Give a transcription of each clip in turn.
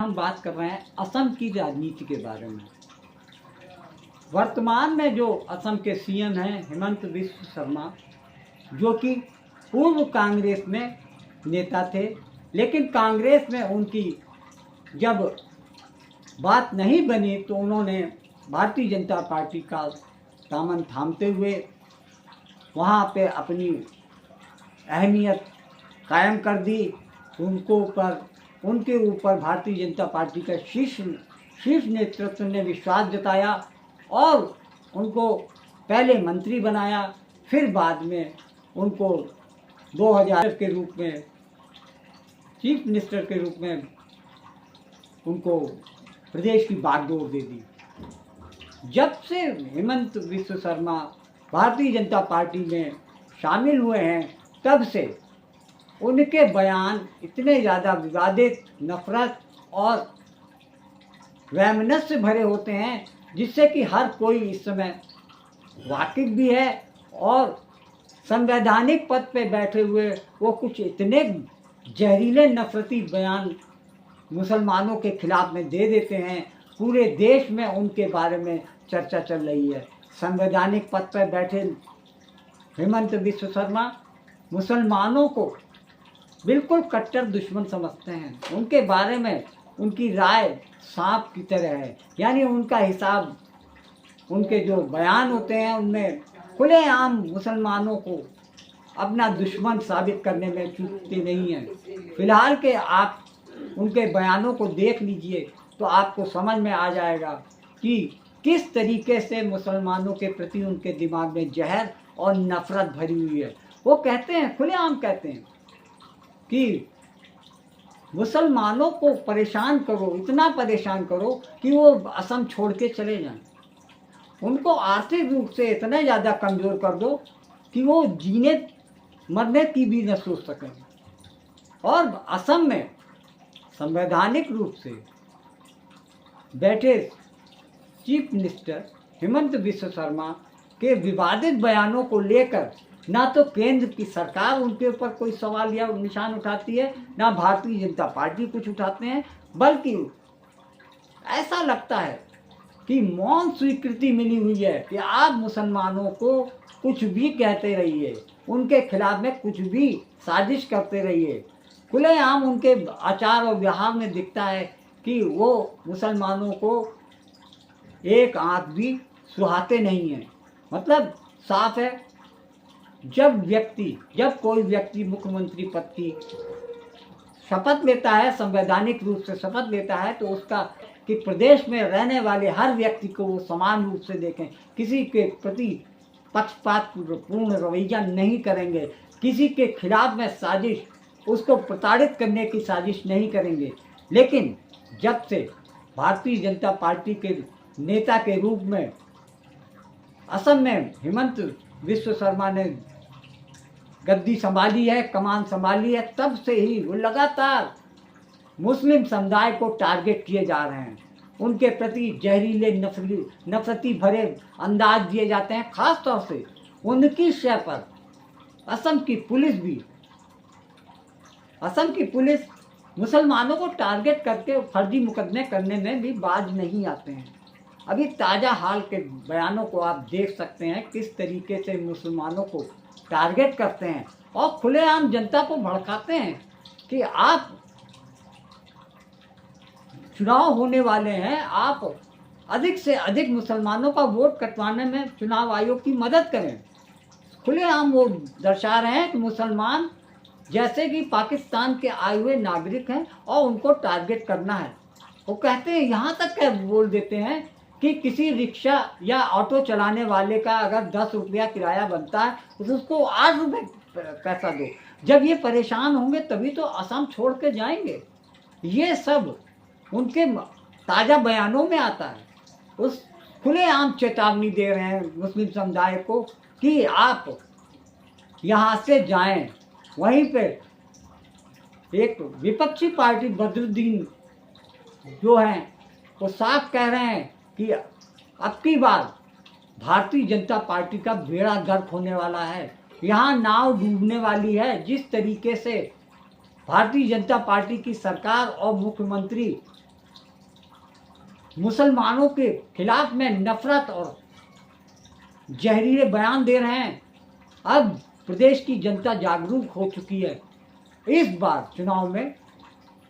हम बात कर रहे हैं असम की राजनीति के बारे में। वर्तमान में जो असम के सीएम हैं हेमंत बिस्व शर्मा, जो कि पूर्व कांग्रेस में नेता थे, लेकिन कांग्रेस में उनकी जब बात नहीं बनी तो उन्होंने भारतीय जनता पार्टी का दामन थामते हुए वहाँ पे अपनी अहमियत कायम कर दी। उनके ऊपर भारतीय जनता पार्टी का शीर्ष नेतृत्व ने विश्वास जताया और उनको पहले मंत्री बनाया, फिर बाद में उनको 2000 के रूप में चीफ मिनिस्टर के रूप में उनको प्रदेश की बागडोर दे दी। जब से हेमंत बिस्व शर्मा भारतीय जनता पार्टी में शामिल हुए हैं, तब से उनके बयान इतने ज़्यादा विवादित, नफरत और वैमनस्य भरे होते हैं, जिससे कि हर कोई इस समय वाकिफ भी है और संवैधानिक पद पे बैठे हुए वो कुछ इतने जहरीले नफरती बयान मुसलमानों के खिलाफ में दे देते हैं, पूरे देश में उनके बारे में चर्चा चल रही है। संवैधानिक पद पर बैठे हेमंत बिस्व शर्मा मुसलमानों को बिल्कुल कट्टर दुश्मन समझते हैं। उनके बारे में उनकी राय सांप की तरह है, यानी उनका हिसाब, उनके जो बयान होते हैं उनमें खुलेआम मुसलमानों को अपना दुश्मन साबित करने में चूकते नहीं हैं। फिलहाल के आप उनके बयानों को देख लीजिए तो आपको समझ में आ जाएगा कि किस तरीके से मुसलमानों के प्रति उनके दिमाग में जहर और नफरत भरी हुई है। वो कहते हैं, खुलेआम कहते हैं कि मुसलमानों को परेशान करो, इतना परेशान करो कि वो असम छोड़ के चले जाएं। उनको आर्थिक रूप से इतना ज़्यादा कमज़ोर कर दो कि वो जीने मरने की भी न सोच सकें। और असम में संवैधानिक रूप से बैठे चीफ मिनिस्टर हेमंत बिस्व शर्मा के विवादित बयानों को लेकर ना तो केंद्र की सरकार उनके ऊपर कोई सवाल या निशान उठाती है, ना भारतीय जनता पार्टी कुछ उठाते हैं, बल्कि ऐसा लगता है कि मौन स्वीकृति मिली हुई है कि आप मुसलमानों को कुछ भी कहते रहिए, उनके खिलाफ में कुछ भी साजिश करते रहिए। खुलेआम उनके आचार और व्यवहार में दिखता है कि वो मुसलमानों को एक आंख भी सुहाते नहीं हैं। मतलब साफ है, जब कोई व्यक्ति मुख्यमंत्री पद की शपथ लेता है, संवैधानिक रूप से शपथ लेता है, तो उसका कि प्रदेश में रहने वाले हर व्यक्ति को वो समान रूप से देखें, किसी के प्रति पक्षपातपूर्ण रवैया नहीं करेंगे, किसी के खिलाफ में साजिश, उसको प्रताड़ित करने की साजिश नहीं करेंगे। लेकिन जब से भारतीय जनता पार्टी के नेता के रूप में असम में हेमंत बिस्व शर्मा ने गद्दी संभाली है, कमान संभाली है, तब से ही वो लगातार मुस्लिम समुदाय को टारगेट किए जा रहे हैं। उनके प्रति जहरीले नफरती भरे अंदाज दिए जाते हैं। खास तौर से उनकी शय पर असम की पुलिस मुसलमानों को टारगेट करके फर्जी मुकदमे करने में भी बाज नहीं आते हैं। अभी ताज़ा हाल के बयानों को आप देख सकते हैं, किस तरीके से मुसलमानों को टारगेट करते हैं और खुलेआम जनता को भड़काते हैं कि आप चुनाव होने वाले हैं, आप अधिक से अधिक मुसलमानों का वोट कटवाने में चुनाव आयोग की मदद करें। खुलेआम वो दर्शा रहे हैं कि मुसलमान जैसे कि पाकिस्तान के आए हुए नागरिक हैं और उनको टारगेट करना है। वो कहते हैं, यहाँ तक क्या बोल देते हैं कि किसी रिक्शा या ऑटो चलाने वाले का अगर 10 रुपया किराया बनता है तो उसको 8 रुपये पैसा दो। जब ये परेशान होंगे तभी तो असम छोड़ के जाएंगे। ये सब उनके ताज़ा बयानों में आता है। उस खुलेआम चेतावनी दे रहे हैं मुस्लिम समुदाय को कि आप यहाँ से जाएं। वहीं पे एक विपक्षी पार्टी बदरुद्दीन जो हैं वो साफ कह रहे हैं कि अब की बार भारतीय जनता पार्टी का बेड़ा गर्क होने वाला है, यहाँ नाव डूबने वाली है। जिस तरीके से भारतीय जनता पार्टी की सरकार और मुख्यमंत्री मुसलमानों के खिलाफ में नफरत और जहरीले बयान दे रहे हैं। अब प्रदेश की जनता जागरूक हो चुकी है। इस बार चुनाव में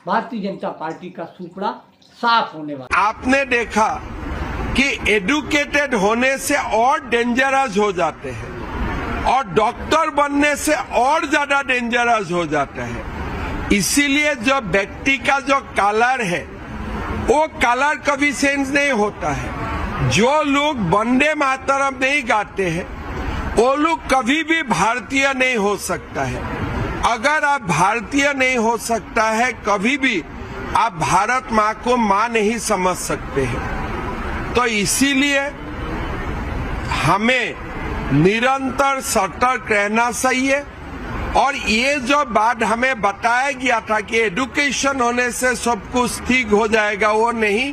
भारतीय जनता पार्टी का सुपड़ा साफ होने वाला। आपने देखा कि एडुकेटेड होने से और डेंजरस हो जाते हैं और डॉक्टर बनने से और ज्यादा डेंजरस हो जाता है। इसीलिए जो व्यक्ति का जो कलर है वो कलर कभी चेंज नहीं होता है। जो लोग वंदे मातरम नहीं गाते हैं वो लोग कभी भी भारतीय नहीं हो सकता है। अगर आप भारतीय नहीं हो सकता है कभी भी आप भारत माँ को माँ नहीं समझ सकते हैं। तो इसीलिए हमें निरंतर सतर्क रहना चाहिए। और ये जो बात हमें बताया गया था कि एडुकेशन होने से सब कुछ ठीक हो जाएगा, वो नहीं।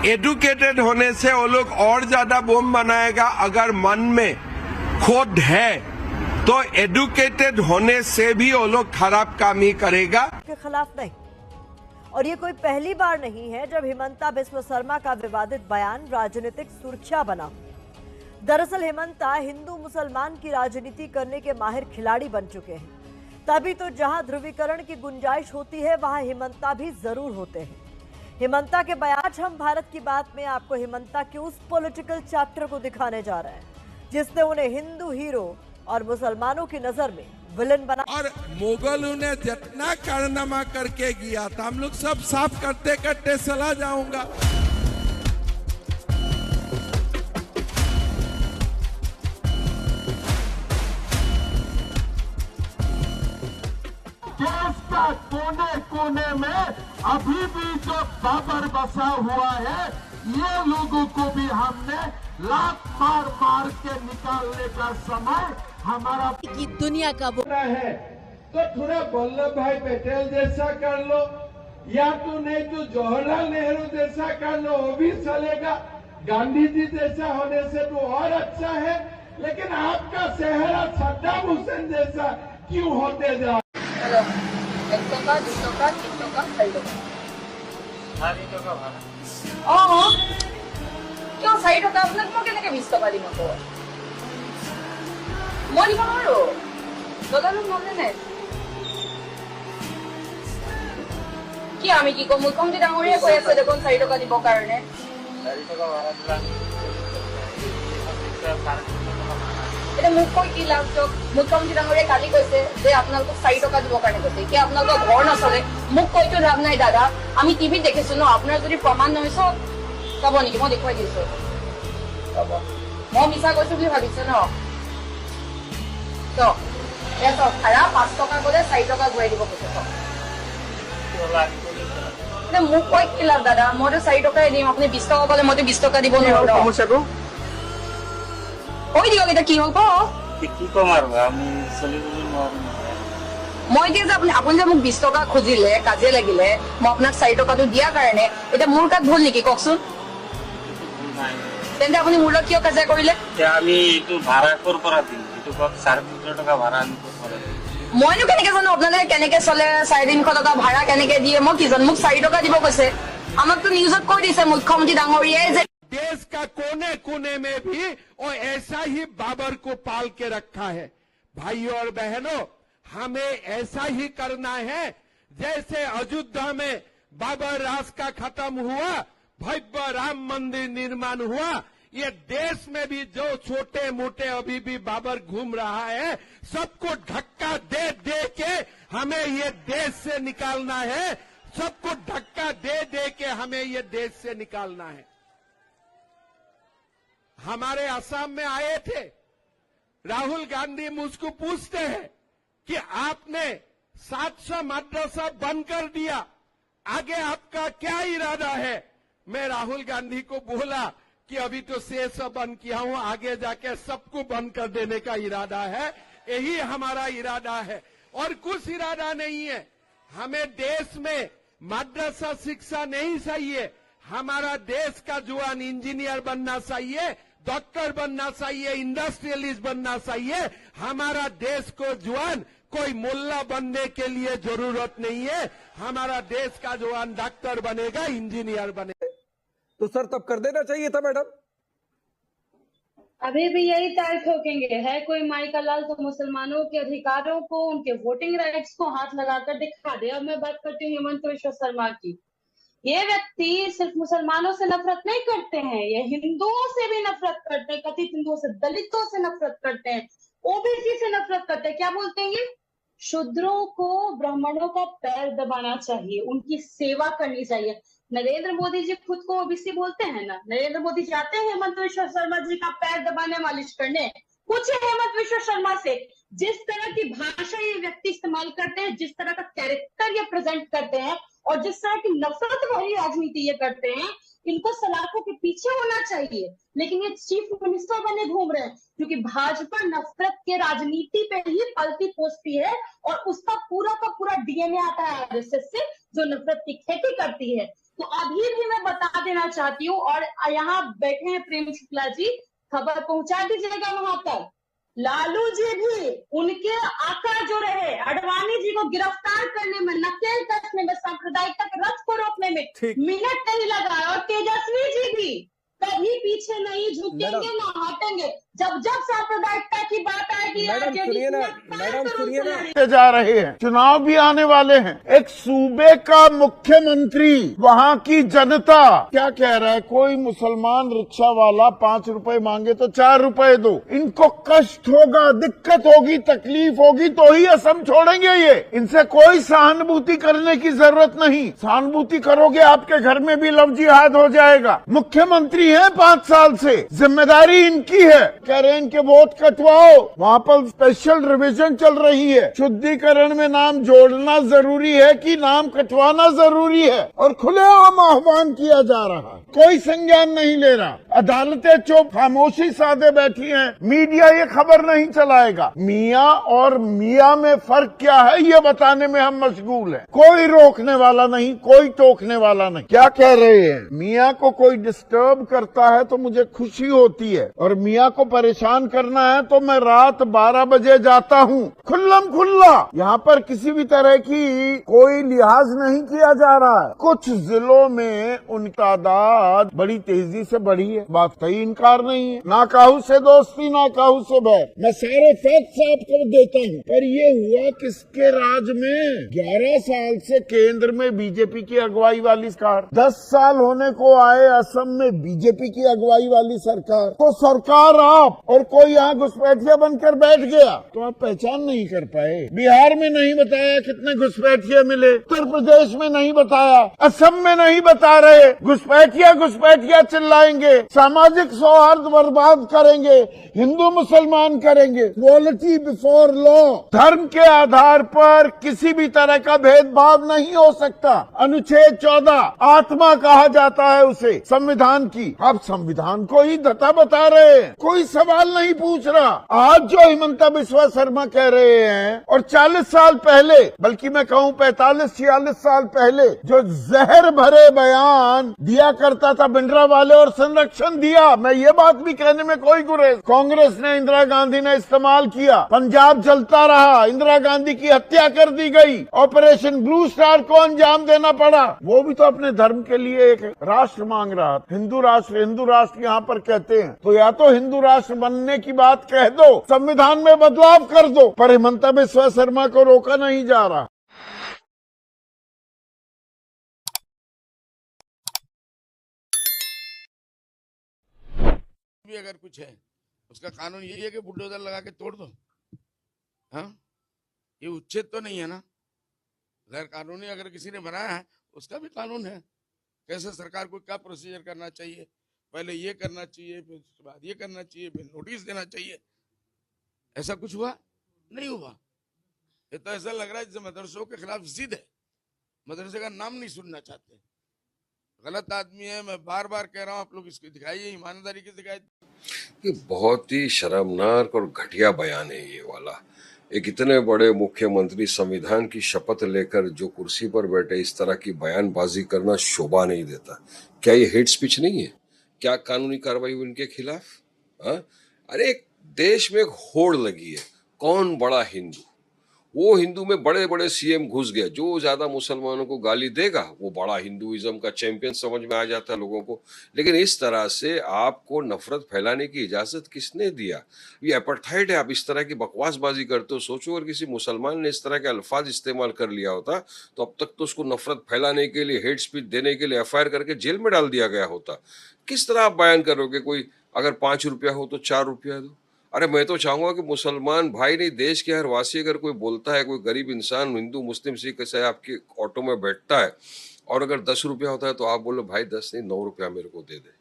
एडुकेटेड होने से वो लोग और ज्यादा बम बनाएगा। अगर मन में खोट है तो एडुकेटेड होने से भी वो लोग खराब काम ही करेगा। के खिलाफ नहीं। और ये कोई पहली बार नहीं है जब हिमंता बिस्वा शर्मा का विवादित बयान राजनीतिक सुर्खियां बना। दरअसल हिमंता हिंदू मुसलमान की राजनीति करने के माहिर खिलाड़ी बन चुके हैं। तभी तो जहां ध्रुवीकरण की गुंजाइश होती है वहां हिमंता भी जरूर होते हैं। हिमंता के बयान। आज हम भारत की बात में आपको हिमंता के उस पॉलिटिकल चैप्टर को दिखाने जा रहे हैं जिसने उन्हें हिंदू हीरो और मुसलमानों की नजर में विलन बना। और मुगलों ने जितना कारनामा करके गया था हम लोग सब साफ करते करते चला जाऊंगा। देश का कोने कोने में अभी भी जो बाबर बसा हुआ है, ये लोगों को भी हमने लात मार मार के निकालने का समय हमारा की दुनिया का वो है। तो थोड़ा वल्लभ भाई पटेल जैसा कर लो, या तो नहीं तो जवाहरलाल नेहरू जैसा कर लो, वो भी चलेगा। गांधी जी जैसा होने से तो और अच्छा है। लेकिन आपका चेहरा सद्दाम हुसैन जैसा क्यों होते जा? কিয় 4 টকা আপোনাক মই কেনেকে 20 টকা দিম আকৌ মই দিব নোৱাৰো দাদালো মনে নাই কি আমি কি কম মুখ্যমন্ত্ৰী ডাঙৰীয়ে কৈ আছে দেখোন 4 টকা দিব কাৰণে 4 টকা ভাড়া দিলা এটা মোক কৈ কি লাভ চক মুখ্যমন্ত্ৰী ডাঙৰীয়ে কালি কৈছে যে আপোনালোকক 4 টকা দিব কাৰণে কৈছে কি আপোনালোকৰ ঘৰ নচলে মোক কৈতো লাভ নাই দাদা আমি টিভিত দেখিছো ন আপোনাৰ যদি প্ৰমাণ নহয় সব চাব নেকি মই দেখুৱাই দিছো মই মিছা কৈছো বুলি ভাবিছো ন তো এটো ভাড়া 5 টকা করে 4 টকা ঘূৰাই দিব কৈছে তো মোক কৈ কি লাভ দাদা মইতো 4 টকাই দিম আপুনি 20 টকা ক'লে মইতো 20 টকা দিব নোৱাৰো সমস্যাটো কৈ দিয়ক এটা কি হ'ল কি কম আৰু আমি চলিবলৈ নোৱাৰো মই যে আপুনি যে মোক 20 টকা খুজিলে কাজে লাগিলে মই আপোনাক 4 টকাটো দিয়া কাৰণে এটা মোৰ কাট ভুল নেকি কওকচোন তেন্তে আপুনি মোৰ লগত কিয় কাজে কৰিলে আমি এইটো ভাড়া কৰ পৰা দিম এইটো কওক 450 টকা ভাড়া আমি কৰ পৰা মইনো কেনেকে জানো আপোনালোকে কেনেকে চলে 350 টকা ভাড়া কেনেকে দিয়ে মই কি জানো মোক 4 টকা দিব কৈছে আমাকতো নিউজত কৈ দিছে মুখ্যমন্ত্ৰী ডাঙৰীয়াই যে देश का कोने कोने में भी और ऐसा ही बाबर को पाल के रखा है। भाइयों और बहनों, हमें ऐसा ही करना है जैसे अयोध्या में बाबर राज का खत्म हुआ, भव्य राम मंदिर निर्माण हुआ। ये देश में भी जो छोटे मोटे अभी भी बाबर घूम रहा है सबको धक्का दे दे के हमें ये देश से निकालना है। सबको धक्का दे दे के हमें ये देश से निकालना है। हमारे असम में आए थे राहुल गांधी, मुझको पूछते हैं कि आपने 700 मदरसा बंद कर दिया, आगे आपका क्या इरादा है? मैं राहुल गांधी को बोला कि अभी तो 600 बंद किया हूं, आगे जाके सबको बंद कर देने का इरादा है। यही हमारा इरादा है और कुछ इरादा नहीं है। हमें देश में मदरसा शिक्षा नहीं चाहिए। हमारा देश का जवान इंजीनियर बनना चाहिए, डॉक्टर बनना चाहिए, इंडस्ट्रियलिस्ट बनना चाहिए। हमारा देश को जवान कोई मुल्ला बनने के लिए जरूरत नहीं है। हमारा देश का जवान डॉक्टर बनेगा, इंजीनियर बनेगा। तो सर तब कर देना चाहिए था मैडम। अभी भी यही ताल ठोकेंगे। है कोई माई का लाल तो मुसलमानों के अधिकारों को, उनके वोटिंग राइट्स को हाथ लगाकर दिखा दे। अब मैं बात करती हूँ हेमंत विश्व शर्मा की। ये व्यक्ति सिर्फ मुसलमानों से नफरत नहीं करते हैं, ये हिंदुओं से भी नफरत करते हैं, कथित हिंदुओं से, दलितों से नफरत करते हैं, ओबीसी से नफरत करते हैं। क्या बोलते हैं ये? शूद्रों को ब्राह्मणों का पैर दबाना चाहिए, उनकी सेवा करनी चाहिए। नरेंद्र मोदी जी खुद को ओबीसी बोलते हैं ना। नरेंद्र मोदी जाते हैं हेमंत विश्व शर्मा जी का पैर दबाने, मालिश करने। पूछे हेमंत विश्व शर्मा से, जिस तरह की भाषा ये व्यक्ति इस्तेमाल करते हैं, जिस तरह का कैरेक्टर ये प्रेजेंट करते हैं और जिस तरह की नफरत भरी राजनीति ये करते हैं, इनको सलाखों के पीछे होना चाहिए। लेकिन ये चीफ मिनिस्टर बने घूम रहे हैं, क्योंकि भाजपा नफरत के राजनीति पे ही पलती पोसती है और उसका पूरा का पूरा डीएनए आता है आरएसएस से, जो नफरत की खेती करती है। तो अभी भी मैं बता देना चाहती हूँ, और यहाँ बैठे हैं प्रेम शुक्ला जी, खबर पहुंचा दीजिएगा वहां तक। लालू जी भी उनके आका जो रहे, अडवाणी जी को गिरफ्तार करने में, नकेल कसने में, सांप्रदायिकता के रथ को रोकने में मिनट नहीं लगा। और तेजस्वी जी भी कभी पीछे नहीं झुकेंगे, ना हटेंगे। जब जब सांप्रदायिकता की बात आएगी, मैडम सुनिए ना, जा रहे हैं, चुनाव भी आने वाले हैं। एक सूबे का मुख्यमंत्री, वहाँ की जनता क्या कह रहा है? कोई मुसलमान रिक्शा वाला 5 रुपए मांगे तो 4 रुपए दो। इनको कष्ट होगा, दिक्कत होगी, तकलीफ होगी तो ही असम छोड़ेंगे ये। इनसे कोई सहानुभूति करने की जरूरत नहीं। सहानुभूति करोगे आपके घर में भी लव जिहाद हो जाएगा। मुख्यमंत्री है 5 साल से, जिम्मेदारी इनकी है। कह रहे हैं इनके वोट कटवाओ, वहाँ पर स्पेशल रिवीजन चल रही है। शुद्धिकरण में नाम जोड़ना जरूरी है कि नाम कटवाना जरूरी है, और खुलेआम आह्वान किया जा रहा है। कोई संज्ञान नहीं ले रहा। अदालतें चुप, खामोशी साधे बैठी हैं। मीडिया ये खबर नहीं चलाएगा। मियाँ और मियाँ में फर्क क्या है ये बताने में हम मशगूल हैं। कोई रोकने वाला नहीं, कोई टोकने वाला नहीं। क्या कह रहे हैं? मियाँ को कोई डिस्टर्ब करता है तो मुझे खुशी होती है, और मियाँ को परेशान करना है तो मैं रात 12 बजे जाता हूँ, खुल्लम खुल्ला। यहाँ पर किसी भी तरह की कोई लिहाज नहीं किया जा रहा है। कुछ जिलों में उनकी तादाद बड़ी तेजी से बढ़ी है, बात का ही इनकार नहीं है। ना काहू से दोस्ती, ना काहू से बैर। मैं सारे फैक्ट्स आपको देता हूँ। पर ये हुआ किसके राज में? 11 साल से केंद्र में बीजेपी की अगुवाई वाली सरकार, 10 साल होने को आए असम में बीजेपी की अगुवाई वाली सरकार। तो सरकार आप और कोई यहाँ घुसपैठिया बनकर बैठ गया तो आप पहचान नहीं कर पाए। बिहार में नहीं बताया कितने घुसपैठिया मिले, उत्तर प्रदेश में नहीं बताया, असम में नहीं बता रहे। घुसपैठिया घुसपैठिया चिल्लाएंगे, सामाजिक सौहार्द बर्बाद करेंगे, हिंदू मुसलमान करेंगे। इक्वालिटी बिफोर लॉ, धर्म के आधार पर किसी भी तरह का भेदभाव नहीं हो सकता। अनुच्छेद 14 आत्मा कहा जाता है उसे संविधान की। आप संविधान को ही दता बता रहे हैं, कोई सवाल नहीं पूछ रहा। आज जो हिमंता बिस्वा शर्मा कह रहे हैं, और 40 साल पहले, बल्कि मैं कहूँ 45-46 साल पहले जो जहर भरे बयान दिया करता था भिंडरावाले, और संरक्षण दिया, मैं ये बात भी कहने में कोई गुरेज, कांग्रेस ने, इंदिरा गांधी ने इस्तेमाल किया। पंजाब जलता रहा, इंदिरा गांधी की हत्या कर दी गई, ऑपरेशन ब्लू स्टार को अंजाम देना पड़ा। वो भी तो अपने धर्म के लिए एक राष्ट्र मांग रहा था। हिंदू राष्ट्र यहाँ पर कहते हैं, तो या तो हिंदू राष्ट्र बनने की बात कह दो, संविधान में बदलाव कर दो, पर हिमंता बिस्वा शर्मा को रोका नहीं जा रहा। भी अगर कुछ है उसका कानून यही है कि बुलडोजर लगा के तोड़ दो। हाँ, ये उच्छेद तो नहीं है ना। गैर कानूनी अगर किसी ने बनाया है उसका भी कानून है, कैसे सरकार को क्या प्रोसीजर करना चाहिए, पहले ये करना चाहिए, फिर उसके बाद ये करना चाहिए, फिर नोटिस देना चाहिए। ऐसा कुछ हुआ नहीं हुआ। ये तो ऐसा लग रहा है जैसे मदरसों के खिलाफ जिद है, मदरसे का नाम नहीं सुनना चाहते। गलत आदमी है, मैं बार बार कह रहा हूँ, आप लोग इसको दिखाइए, ईमानदारी की दिखाइए। ये बहुत ही शर्मनाक और घटिया बयान है ये वाला। एक इतने बड़े मुख्यमंत्री संविधान की शपथ लेकर जो कुर्सी पर बैठे इस तरह की बयानबाजी करना शोभा नहीं देता। क्या ये हेट स्पीच नहीं है? क्या कानूनी कार्रवाई उनके खिलाफ? हाँ, अरे एक देश में एक होड़ लगी है, कौन बड़ा हिंदू, वो हिंदू में बड़े बड़े सीएम घुस गए, जो ज्यादा मुसलमानों को गाली देगा वो बड़ा हिंदुइज्म का चैंपियन समझ में आ जाता है लोगों को। लेकिन इस तरह से आपको नफरत फैलाने की इजाजत किसने दिया? ये अपार्थाइड है। आप इस तरह की बकवासबाजी करते हो। सोचो अगर किसी मुसलमान ने इस तरह के अल्फाज इस्तेमाल कर लिया होता तो अब तक तो उसको नफरत फैलाने के लिए, हेट स्पीच देने के लिए एफआईआर करके जेल में डाल दिया गया होता। किस तरह आप बयान करोगे? कोई अगर 5 रुपया हो तो 4 रुपया दो। अरे मैं तो चाहूंगा कि मुसलमान भाई नहीं, देश के हर वासी अगर कोई बोलता है, कोई गरीब इंसान हिंदू मुस्लिम सिख से आपके ऑटो में बैठता है और अगर 10 रुपया होता है तो आप बोलो भाई 10 नहीं 9 रुपया मेरे को दे दे।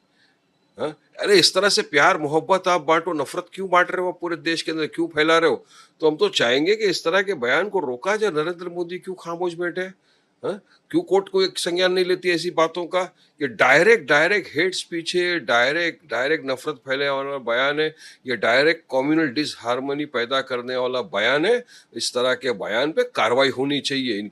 हाँ? अरे इस तरह से प्यार मोहब्बत आप बांटो, नफरत क्यों बांट रहे हो? पूरे देश के अंदर क्यों फैला रहे हो? तो हम तो चाहेंगे कि इस तरह के बयान को रोका जाए। नरेंद्र मोदी क्यों खामोश बैठे हैं? हाँ? क्यों कोर्ट कोई संज्ञान नहीं लेती ऐसी बातों का? ये डायरेक्ट हेट स्पीच है, डायरेक्ट नफरत फैलाने वाला बयान है, ये डायरेक्ट कम्युनल डिसहार्मनी पैदा करने वाला बयान है। इस तरह के बयान पे कार्रवाई होनी चाहिए।